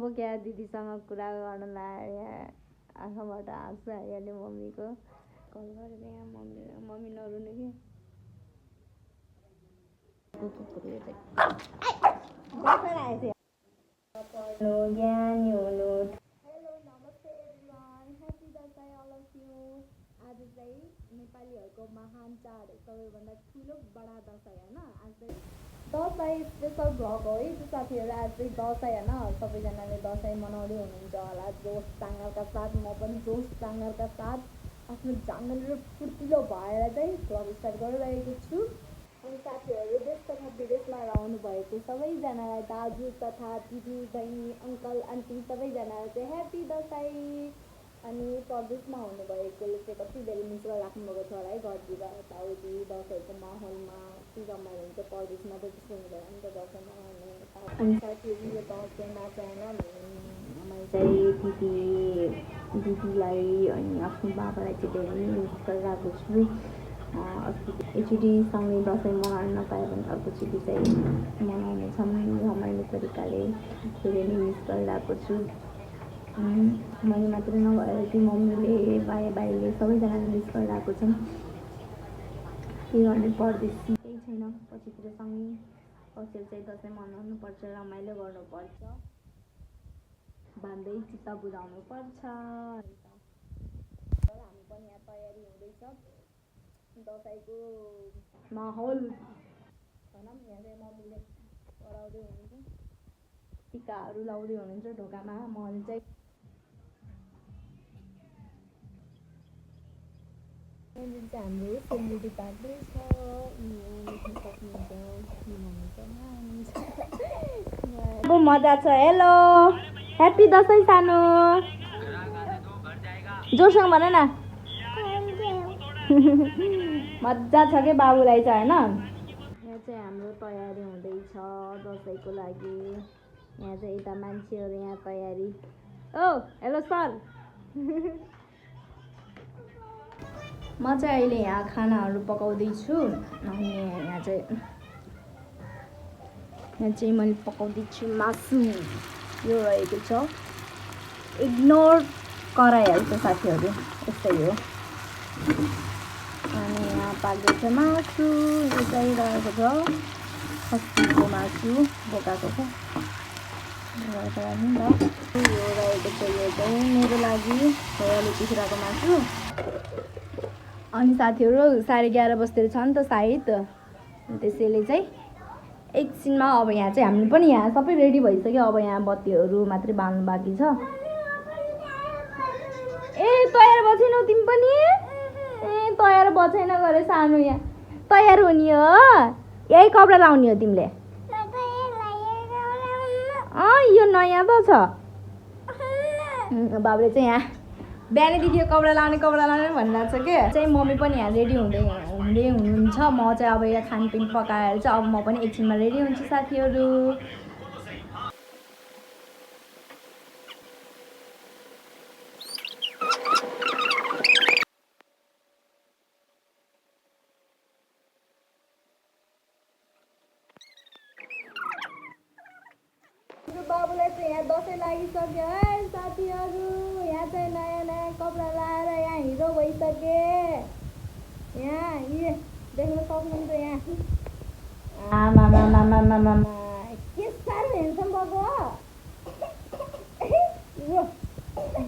अब क्या दिदीसँग कुरा गर्न लाग्यो आँखाबाट आँसु आइहाल्यो मम्मीको कल गरेर यहाँ मम्मी नरुनु कि पढ्नु ज्ञानी हुनु। हेलो नमस्ते everyone, happy Dashain all of you. आज चाहिँ नेपालीहरूको महान चाड सबैभन्दा ठुलो बडा दसैँ होइन। आज चाहिँ दसैँ स्पेसल भ्लग हो है त्यो साथीहरू। आज चाहिँ दसैँ होइन, सबैजनाले दसैँ मनाउँदै हुनुहुन्छ होला जोस जाँगरका साथ। म पनि जोस जाँगरका साथ आफ्नो जाँगर र फुर्तिलो भएर चाहिँ भ्लग स्टार्ट गरिरहेको छु। अनि साथीहरू देश तथा विदेशमा रहनु भएको सबैजनालाई दाजु तथा दिदी बहिनी अङ्कल आन्टी सबैजनालाई चाहिँ ह्याप्पी दसैँ। अनि परदेशमा हुनुभएकोले चाहिँ कति धेरै मिस गरिराख्नुभएको छ होला है, घरतिर यताउति दसैँको माहौलमा कति रमाइलो हुन्छ। परदेशमा त त्यस्तो हुँदैन नि त दसैँ मनाउने। अनि साथीहरू यो दसैँमा चाहिँ मैले चाहिँ दिदीलाई अनि आफ्नो बाबालाई चाहिँ धेरै मिस गरिरहेको छु। एकचोटि सँगै दसैँ मनाउन नपायो भने अर्कोचोटि चाहिँ मनाउनेछौँ रमाइलो तरिकाले। धेरै नै मिस गरिरहेको छु। मैले मात्रै नभएर कि मम्मीले भाइले सबैजनाले मिस गरिरहेको छौँ। के गर्ने, परदेश केही छैन, पछितिर सँगै बसेर चाहिँ दसैँ मनाउनु पर्छ, रमाइलो गर्नुपर्छ, बाँध्दै चित्त बुझाउनु पर्छ। हामी पनि यहाँ तयारी हुँदैछ दसैँको माहौल भनौँ। यहाँ चाहिँ मम्मीले कराउँदै हुनुहुन्छ, टिकाहरू लाउँदै हुनुहुन्छ ढोकामा। मैले चाहिँ हाम्रो सेलरोटी पार्दैछ, सक्नुहुन्छ मजा छ। हेलो ह्याप्पी दसैँ सानो, जोसँग भन न। मजा छ कि बाबुलाई चाहिँ होइन। यहाँ चाहिँ हाम्रो तयारी हुँदैछ दसैँको लागि। यहाँ चाहिँ यता मान्छेहरू यहाँ तयारी। ओ हेलो सर। म चाहिँ अहिले यहाँ खानाहरू पकाउँदैछु। अनि यहाँ चाहिँ मैले पकाउँदैछु मासु। यो रहेको छ, इग्नोर गराइहाल्छ साथीहरू, यस्तै हो। अनि यहाँ पाक्दैछ मासु। यो चाहिँ रहेको छ खसीको मासु, बोकाएको छ यो रहेको छ। यो चाहिँ मेरो लागि छोराले कुखुराको मासु। अनि साथीहरू 11:30 बजेतिर छ नि त सायद, त्यसैले चाहिँ एकछिनमा अब यहाँ चाहिँ हामी पनि यहाँ सबै रेडी भइसक्यो। अब यहाँ बत्तीहरू मात्रै बाल्नु बाँकी छ। ए तयार बसेनौ तिमी पनि? ए तयार बसेन गरे सानो, यहाँ तयार हुने हो, यही कपडा लाउने हो तिमीले? यो नयाँ त छ। बाबुले चाहिँ यहाँ बिहानैदेखि यो कपडा लाउने भनिरहेको छ के। चाहिँ मम्मी पनि यहाँ रेडी हुँदै हुनुहुन्छ। म चाहिँ अब यहाँ खानपिन पकाएर चाहिँ अब म पनि एकछिनमा रेडी हुन्छु साथीहरू। बाबुलाई चाहिँ यहाँ दसैँ लागिसक्यो है साथीहरू। यहाँ चाहिँ नयाँ कपडा लाएर यहाँ हिरो भइसके। यहाँ देख्न सक्नुहुन्छ यहाँ के साह्रो हेर्छौँ बाबु।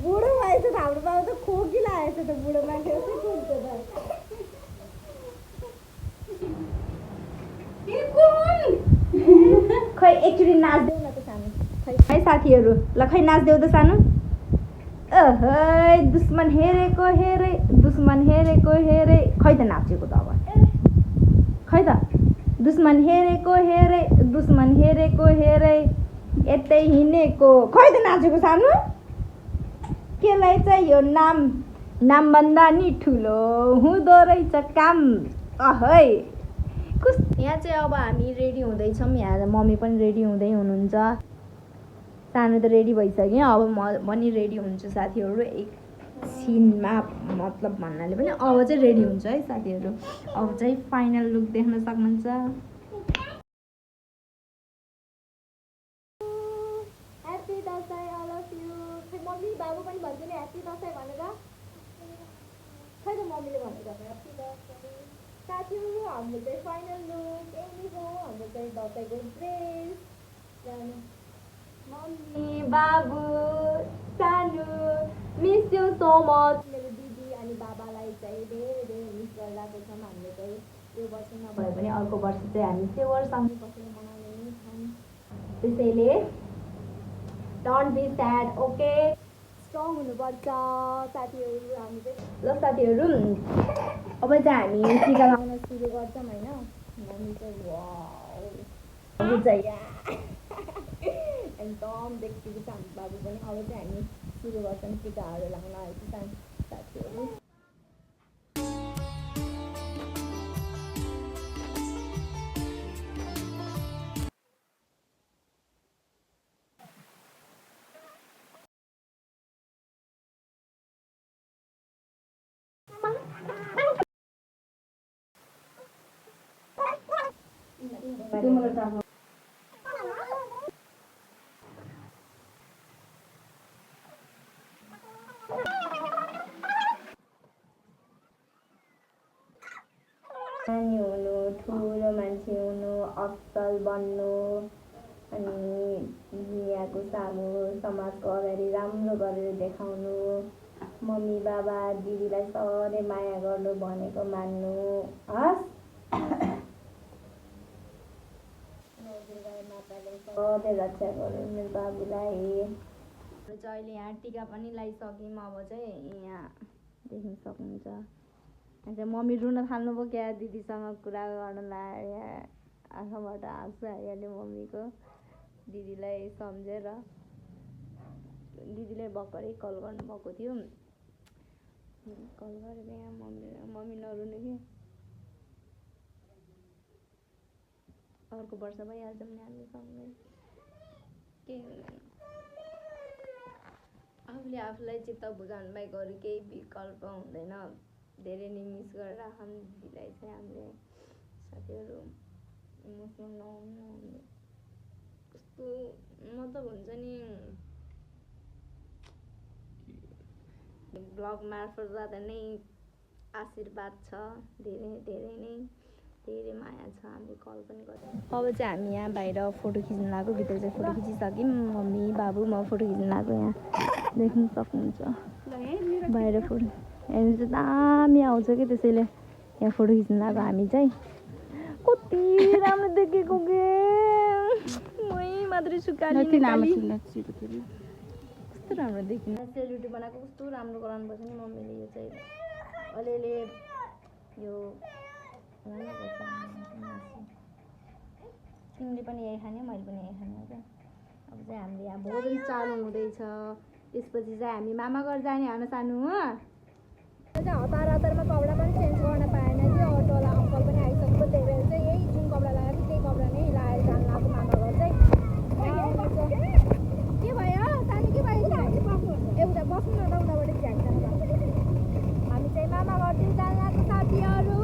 बुढो भएछ त हाम्रो बाबु त खोकी लागेको छ त, बुढो मान्छे कस्तो खोक्छ त। खै एकचोटि नाच्देऊ न त सानो। खै साथीहरू ल खै नाच्देऊ त सानो। दुश्मन हेरेको हेरे, दुश्मन हेरेको हेरे। खै त नाचेको त अब, खै त दुश्मन हेरेको हेरे, दुश्मन हेरेको हेरे, यतै हिँडेको। खै त नाचेको सानो। केलाई चाहिँ यो नामभन्दा नि ठुलो हुँदो रहेछ काम। अहै यहाँ चाहिँ अब हामी रेडी हुँदैछौँ। यहाँ मम्मी पनि रेडी हुनुहुन्छ। सानो त रेडी भइसक्यो, अब म पनि रेडी हुन्छु साथीहरू एकछिनमा। मतलब भन्नाले पनि अब चाहिँ रेडी हुन्छ है साथीहरू। अब चाहिँ फाइनल लुक देख्न सक्नुहुन्छ। Happy Dashain all of you. खै मम्मी बाबु पनि भन्छ नि ह्याप्पी दसैँ भनेर खै त मम्मीले भनेको ह्याप्पी दसैँ साथीहरू हाम्रो चाहिँ फाइनल लुक यही हो हाम्रो चाहिँ दसैँको ड्रेस मम्मी बाबु सानु मिस यु सो मच मेरो दिदी अनि बाबालाई चाहिँ धेरै धेरै मिस गरिरहेको छौँ हामीले चाहिँ यो वर्ष नभए पनि अर्को वर्ष चाहिँ हामी सेवरसँगै बसेर मनाउने छौँ त्यसैले don't be sad okay strong हुनुपर्छ साथीहरू हामी चाहिँ ल साथीहरू अब चाहिँ हामी टिका लगाउन सुरु गर्छौँ होइन मम्मी चाहिँ वाउ चाहिँ एकदम देखेको छ हाम्रो बाबु पनि अब चाहिँ हामी सुरु गर्छौँ टिकाहरू लगाउन आएको साथीहरू नानी हुनु ठुलो मान्छे हुनु असल बन्नु अनि दुनियाँको सामु समाजको अगाडि राम्रो गरेर देखाउनु मम्मी बाबा दिदीलाई सधैँ माया गर्नु भनेको मान्नु हस् सधैँ रक्षा गर्नु मेरो बाबुलाई चाहिँ अहिले यहाँ टिका पनि लगाइसक्यौँ अब चाहिँ यहाँ देख्न सक्नुहुन्छ अन्त मम्मी रुन थाल्नुभयो क्या दिदीसँग कुरा गर्नलाई आँखाबाट आँसु आइहाल्यो मम्मीको दिदीलाई सम्झेर दिदीले भर्खरै कल गर्नुभएको थियो कल गरेर यहाँ मम्मी नरुनु कि अर्को वर्ष भइहाल्छौँ नि हामी सँगै केही हुँदैन आफूले आफूलाई चित्त बुझाउनु बाहेक अरू केही विकल्प हुँदैन धेरै नै मिस गरेर हामी दिदीलाई चाहिँ हामीले साथीहरू इमोसनल नहुनु कस्तो मतलब हुन्छ नि ब्लग मार्फत जाँदा नै आशीर्वाद छ धेरै धेरै नै धेरै माया छ हामीले कल पनि गर्छौँ अब चाहिँ हामी यहाँ बाहिर फोटो खिच्न लाग्यो भित्र चाहिँ फोटो खिचिसक्यौँ मम्मी बाबु म फोटो खिच्न लाग्यो यहाँ देख्न सक्नुहुन्छ बाहिर फोटो हेर्नु चाहिँ दामी आउँछ कि त्यसैले यहाँ फोटो खिच्न लाग्यो हामी चाहिँ कति राम्रो देखेको के मै मात्रै सुकाली कस्तो राम्रो देखिन सेलरोटी बनाएको कस्तो राम्रो गराउनुपर्छ नि मम्मीले यो चाहिँ अलिअलि यो तिमीले पनि यही खाने मैले पनि यही खाने हो क्या अब चाहिँ हामीले यहाँ भोजन चालु हुँदैछ त्यसपछि चाहिँ हामी मामा घर जाने होइन सानो हो हतार हतारमा कपडा पनि चेन्ज गर्न पाएन कि अटोवाला अङ्कल पनि आइसक्यो त्यही भएर चाहिँ यही जुन कपडा लगाएको त्यही कपडा नै लगाएर जानु लाग्यो मामा घर चाहिँ के भयो सानो के भयो एउटा बस्नु न त उताबाट झ्याक जानु हामी चाहिँ मामा घरतिर जानु लाग्यो साथीहरू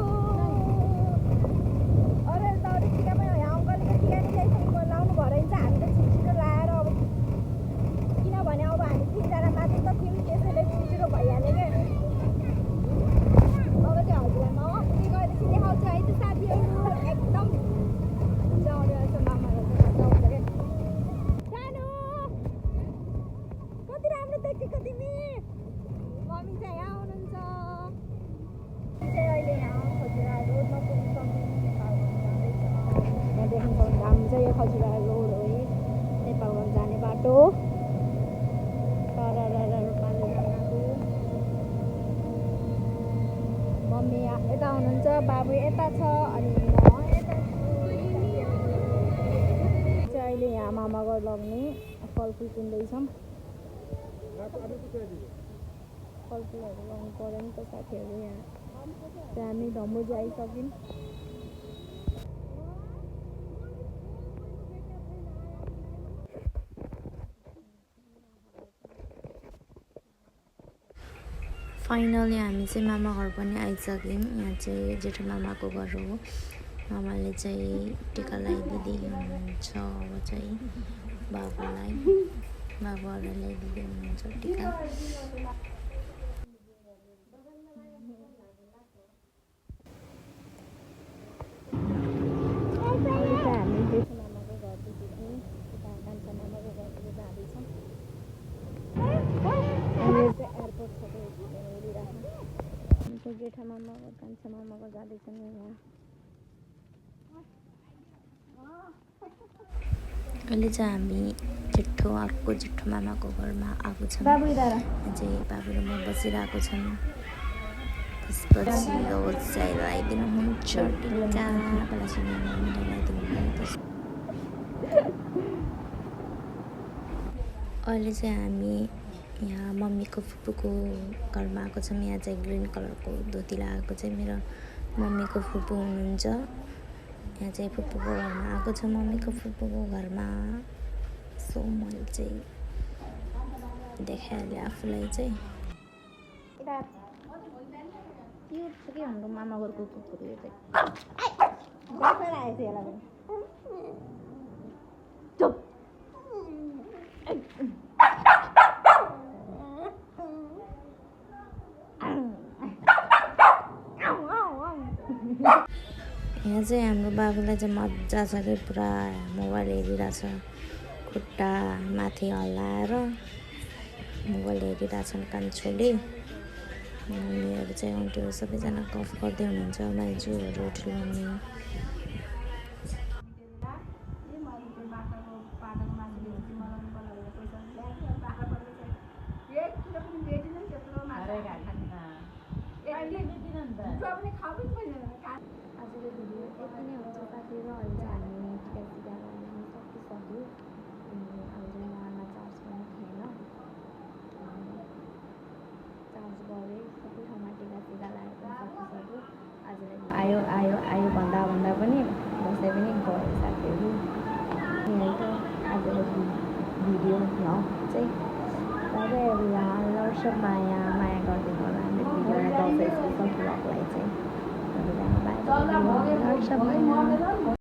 अरू त अरू टिका पनि यहाँ अङ्कलले त टिका नै ल्याइसकेको लाउनु भएर चाहिँ हामी त छिटो लाएर अब किनभने अब हामी तिनजना माथि त थियौँ त्यसैले छिटो भइहाल्यो क्या अब चाहिँ हजुरआमा के गरेपछि देखाउँछु है त साथीहरू एकदम जाउँदै रहेछ मामा जाउँछ क्या सानो कति राम्रो देखेको तिमी मम्मी चाहिँ यहाँ हुनुहुन्छ चाहिँ अहिले यहाँ खजुरा रोडमा पुग्नु यहाँ देख्नु सक्नुहुन्छ हाम्रो चाहिँ यो खजुरा रोड हो है नेपालगञ्ज जाने बाटो मम्मी यता हुनुहुन्छ बाबु यता छ अनि म यता छु अहिले यहाँ मामा घर लग्ने फलफुल किन्दैछौँ फलफुलहरू लगाउनु पऱ्यो नि त साथीहरू यहाँ चाहिँ हामी धम्बोजी आइसक्यौँ फाइनली हामी चाहिँ मामा घर पनि आइसक्यौँ यहाँ चाहिँ जेठो मामाको घर हो मामाले चाहिँ टिका लगाइदिँदै हुनुहुन्छ अब चाहिँ बाबुलाई बाबुहरूलाई ल्याइदिँदै हुनुहुन्छ टिका। हामी जेठो मामाको घरदेखि चाहिँ यता कान्छा मामाको घरतिर जाँदैछौँ। यहाँनिर चाहिँ एयरपोर्ट छ त्यो हेरिराख्नु। जेठा मामाको कान्छा मामाको जाँदैछौँ यहाँ। अहिले चाहिँ हामी अर्को जेठो मामाको घरमा आएको छौँ। चाहिँ बाबु र म बसिरहेको छौँ। त्यसपछि यो चाहिँ लगाइदिनुहुन्छ टिका अहिले चाहिँ हामी यहाँ मम्मीको फुपूको घरमा आएको छौँ। यहाँ चाहिँ ग्रिन कलरको धोती लगाएको चाहिँ मेरो मम्मीको फुपू हुनुहुन्छ। यहाँ चाहिँ फुपूको घरमा आएको छ मम्मीको फुपूको घरमा। सो मैले चाहिँ देखाइहालेँ आफूलाई चाहिँ। के हाम्रो मामा घरको कुकुर यो चाहिँ चुप। यहाँ चाहिँ हाम्रो बाबुलाई चाहिँ मजा छ कि पुरा मोबाइल हेरिरहेछ। खुट्टा माथि हल्लाएर मोबाइल हेरिरहेछन् कान्छोले। मम्मीहरू चाहिँ आन्टीहरू सबैजना गफ गर्दै हुनुहुन्छ। माइजूहरू ठुलो मम्मी आजको भिडियो यति नै हुन्छ साथीहरू। अहिले चाहिँ हामी टिका लगाउनु सकिसक्यो। अब चाहिँ उहाँमा चार्ज पनि थिएन, चार्ज गरेँ सबै ठाउँमा टिका लगाएर सकिसक्यो। आजलाई आयो भन्दा पनि दसैँ पनि गयो साथीहरू। यही त आजको भिडियो भ्लग चाहिँ तपाईँहरू यहाँ लर्सप माया गरिदिनु होला हाम्रो भिडियोलाई दसैँ स्पेसल भ्लगलाई चाहिँ। बाई